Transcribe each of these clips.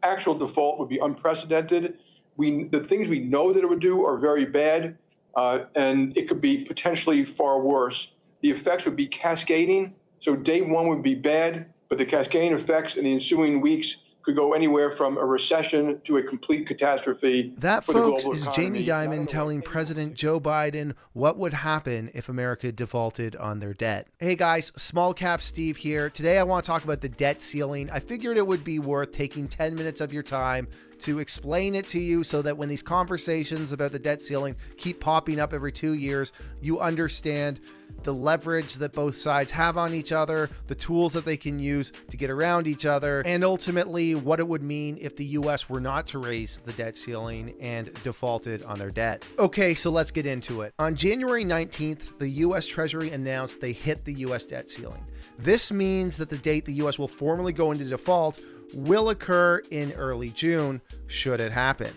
actual default would be unprecedented. The things we know that it would do are very bad, and it could be potentially far worse. The effects would be cascading. So day one would be bad, but the cascading effects in the ensuing weeks could go anywhere from a recession to a complete catastrophe. That, for the folks, global is economy. Jamie Dimon telling President Joe Biden what would happen if America defaulted on their debt. Hey guys, Small Cap Steve here. Today I want to talk about the debt ceiling. I figured it would be worth taking 10 minutes of your time to explain it to you so that when these conversations about the debt ceiling keep popping up every 2 years, you understand the leverage that both sides have on each other, the tools that they can use to get around each other, and ultimately what it would mean if the US were not to raise the debt ceiling and defaulted on their debt. Okay, so let's get into it. On January 19th, the U.S. Treasury announced they hit the U.S. debt ceiling. This means that the date the U.S. will formally go into default will occur in early June, should it happen.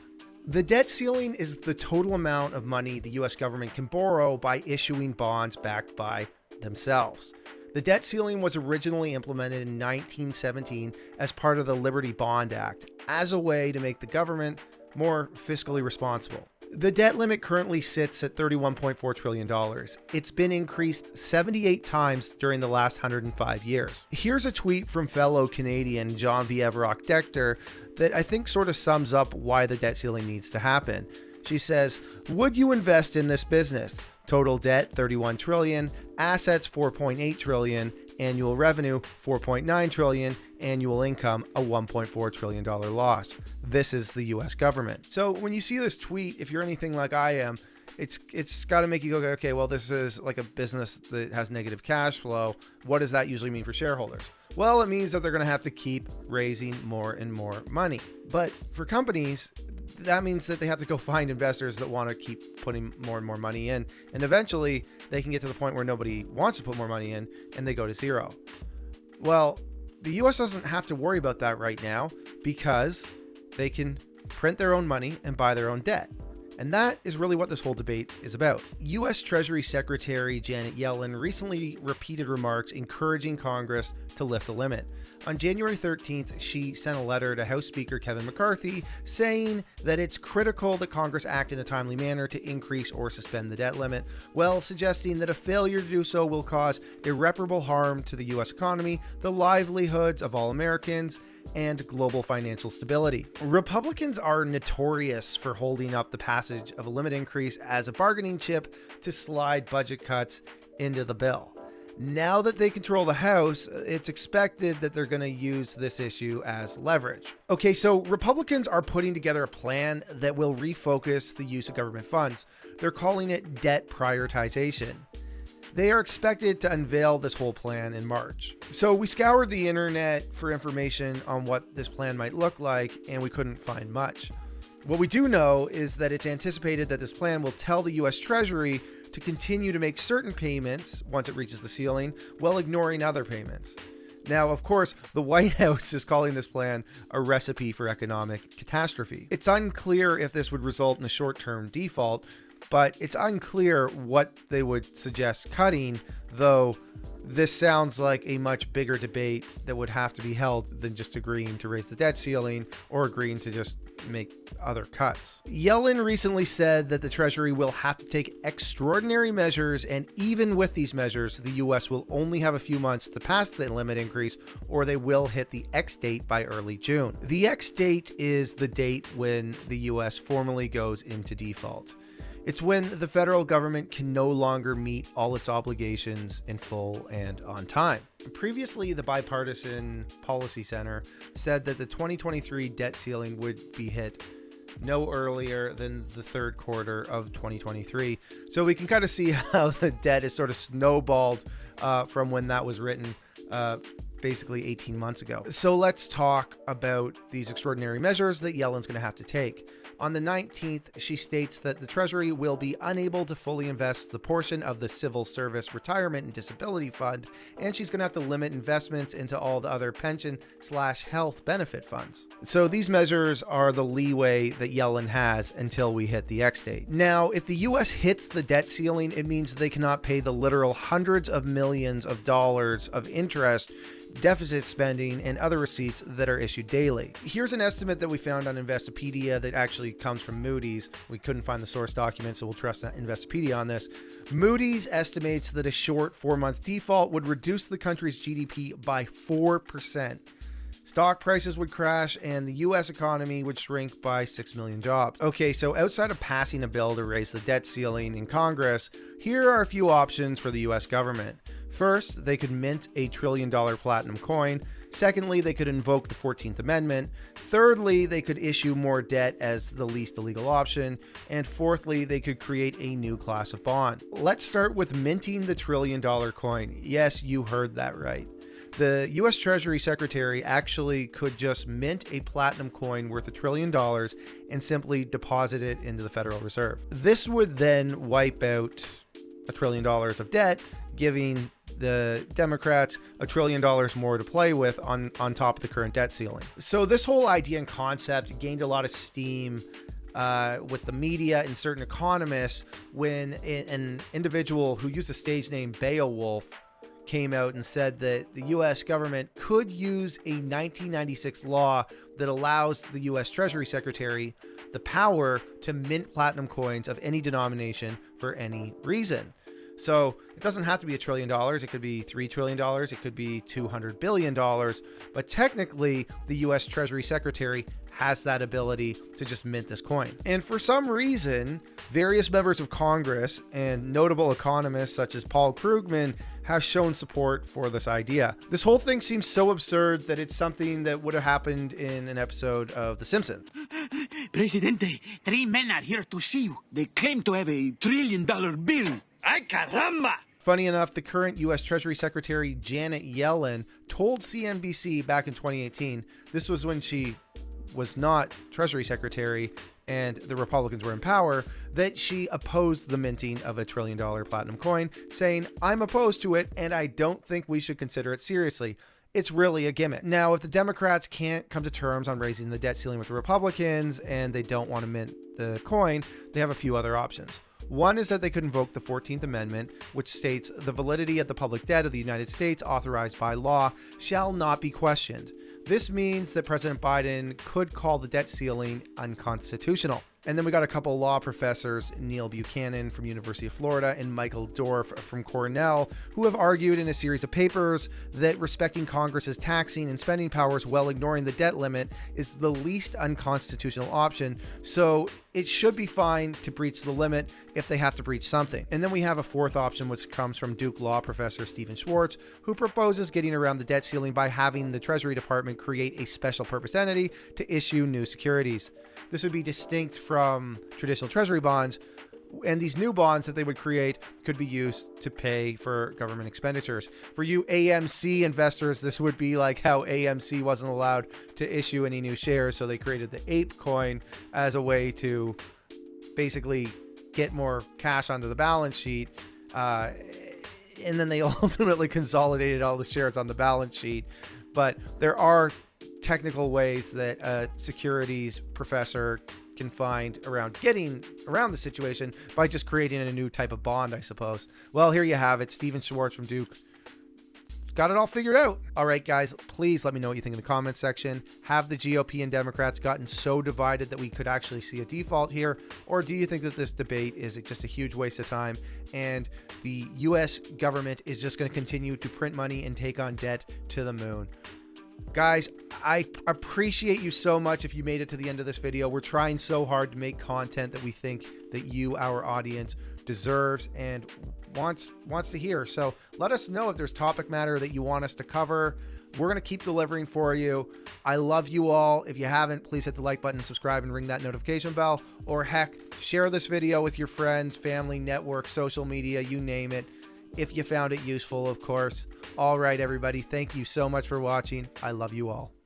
The debt ceiling is the total amount of money the U.S. government can borrow by issuing bonds backed by themselves. The debt ceiling was originally implemented in 1917 as part of the Liberty Bond Act as a way to make the government more fiscally responsible. The debt limit currently sits at $31.4 trillion. It's been increased 78 times during the last 105 years. Here's a tweet from fellow Canadian John V. Everock Decter that I think sort of sums up why the debt ceiling needs to happen. She says, "Would you invest in this business? Total debt, 31 trillion, assets, 4.8 trillion, annual revenue, 4.9 trillion, annual income, a $1.4 trillion loss. This is the US government." So when you see this tweet, if you're anything like I am, it's got to make you go, okay, well, this is like a business that has negative cash flow. What does that usually mean for shareholders? Well, it means that they're going to have to keep raising more and more money. But for companies, that means that they have to go find investors that want to keep putting more and more money in. And eventually they can get to the point where nobody wants to put more money in and they go to zero. Well, the US doesn't have to worry about that right now because they can print their own money and buy their own debt. And that is really what this whole debate is about. U.S. Treasury Secretary Janet Yellen recently repeated remarks encouraging Congress to lift the limit. On January 13th, she sent a letter to House Speaker Kevin McCarthy saying that it's critical that Congress act in a timely manner to increase or suspend the debt limit, while suggesting that a failure to do so will cause irreparable harm to the U.S. economy, the livelihoods of all Americans, and global financial stability. Republicans are notorious for holding up the passage of a limit increase as a bargaining chip to slide budget cuts into the bill. Now that they control the House, it's expected that they're going to use this issue as leverage. Okay, so Republicans are putting together a plan that will refocus the use of government funds. They're calling it debt prioritization. They are expected to unveil this whole plan in March. So we scoured the internet for information on what this plan might look like, and we couldn't find much. What we do know is that it's anticipated that this plan will tell the U.S. Treasury to continue to make certain payments once it reaches the ceiling, while ignoring other payments. Now, of course, the White House is calling this plan a recipe for economic catastrophe. It's unclear if this would result in a short-term default, but it's unclear what they would suggest cutting, though this sounds like a much bigger debate that would have to be held than just agreeing to raise the debt ceiling or agreeing to just make other cuts. Yellen recently said that the Treasury will have to take extraordinary measures, and even with these measures, the U.S. will only have a few months to pass the limit increase, or they will hit the X date by early June. The X date is the date when the U.S. formally goes into default. It's when the federal government can no longer meet all its obligations in full and on time. Previously, the Bipartisan Policy Center said that the 2023 debt ceiling would be hit no earlier than the third quarter of 2023. So we can kind of see how the debt is sort of snowballed from when that was written basically 18 months ago. So let's talk about these extraordinary measures that Yellen's going to have to take. On the 19th, she states that the Treasury will be unable to fully invest the portion of the Civil Service Retirement and Disability Fund, and she's going to have to limit investments into all the other pension/health benefit funds. So these measures are the leeway that Yellen has until we hit the X date. Now, if the U.S. hits the debt ceiling, it means they cannot pay the literal hundreds of millions of dollars of interest deficit spending, and other receipts that are issued daily. Here's an estimate that we found on Investopedia that actually comes from Moody's. We couldn't find the source document, so we'll trust Investopedia on this. Moody's estimates that a short 4-month default would reduce the country's GDP by 4%. Stock prices would crash and the U.S. economy would shrink by 6 million jobs. Okay, so outside of passing a bill to raise the debt ceiling in Congress, here are a few options for the U.S. government. First, they could mint a $1 trillion platinum coin. Secondly, they could invoke the 14th Amendment. Thirdly, they could issue more debt as the least illegal option. And fourthly, they could create a new class of bond. Let's start with minting the $1 trillion coin. Yes, you heard that right. The U.S. Treasury Secretary actually could just mint a platinum coin worth $1 trillion and simply deposit it into the Federal Reserve. This would then wipe out $1 trillion of debt, giving the Democrats $1 trillion more to play with on top of the current debt ceiling. So this whole idea and concept gained a lot of steam with the media and certain economists when an individual who used the stage name Beowulf came out and said that the U.S. government could use a 1996 law that allows the U.S. Treasury Secretary the power to mint platinum coins of any denomination for any reason. So it doesn't have to be $1 trillion. It could be $3 trillion. It could be $200 billion. But technically, the U.S. Treasury Secretary has that ability to just mint this coin. And for some reason, various members of Congress and notable economists such as Paul Krugman have shown support for this idea. This whole thing seems so absurd that it's something that would have happened in an episode of The Simpsons. Presidente, 3 men are here to see you. They claim to have a $1 trillion bill. Ay, caramba! Funny enough, the current U.S. Treasury Secretary Janet Yellen told CNBC back in 2018, this was when she was not Treasury Secretary and the Republicans were in power, that she opposed the minting of a $1 trillion platinum coin, saying, "I'm opposed to it and I don't think we should consider it seriously. It's really a gimmick." Now, if the Democrats can't come to terms on raising the debt ceiling with the Republicans and they don't want to mint the coin, they have a few other options. One is that they could invoke the 14th Amendment, which states the validity of the public debt of the United States authorized by law shall not be questioned. This means that President Biden could call the debt ceiling unconstitutional. And then we got a couple law professors, Neil Buchanan from University of Florida and Michael Dorff from Cornell, who have argued in a series of papers that respecting Congress's taxing and spending powers while ignoring the debt limit is the least unconstitutional option. So it should be fine to breach the limit if they have to breach something. And then we have a fourth option, which comes from Duke law professor Stephen Schwartz, who proposes getting around the debt ceiling by having the Treasury Department create a special purpose entity to issue new securities. This would be distinct from traditional Treasury bonds, and these new bonds that they would create could be used to pay for government expenditures. For you AMC investors, this would be like how AMC wasn't allowed to issue any new shares, so they created the Ape coin as a way to basically get more cash onto the balance sheet, and then they ultimately consolidated all the shares on the balance sheet. But there are technical ways that a securities professor can find around getting around the situation by just creating a new type of bond, I suppose. Well, here you have it. Stephen Schwartz from Duke got it all figured out. All right, guys, please let me know what you think in the comments section. Have the GOP and Democrats gotten so divided that we could actually see a default here? Or do you think that this debate is just a huge waste of time and the U.S. government is just going to continue to print money and take on debt to the moon? Guys, I appreciate you so much if you made it to the end of this video. We're trying so hard to make content that we think that you, our audience, deserves and wants to hear. So let us know if there's topic matter that you want us to cover. We're going to keep delivering for you. I love you all. If you haven't, please hit the like button, subscribe, and ring that notification bell. Or heck, share this video with your friends, family, network, social media, you name it, if you found it useful, of course. All right, everybody, thank you so much for watching. I love you all.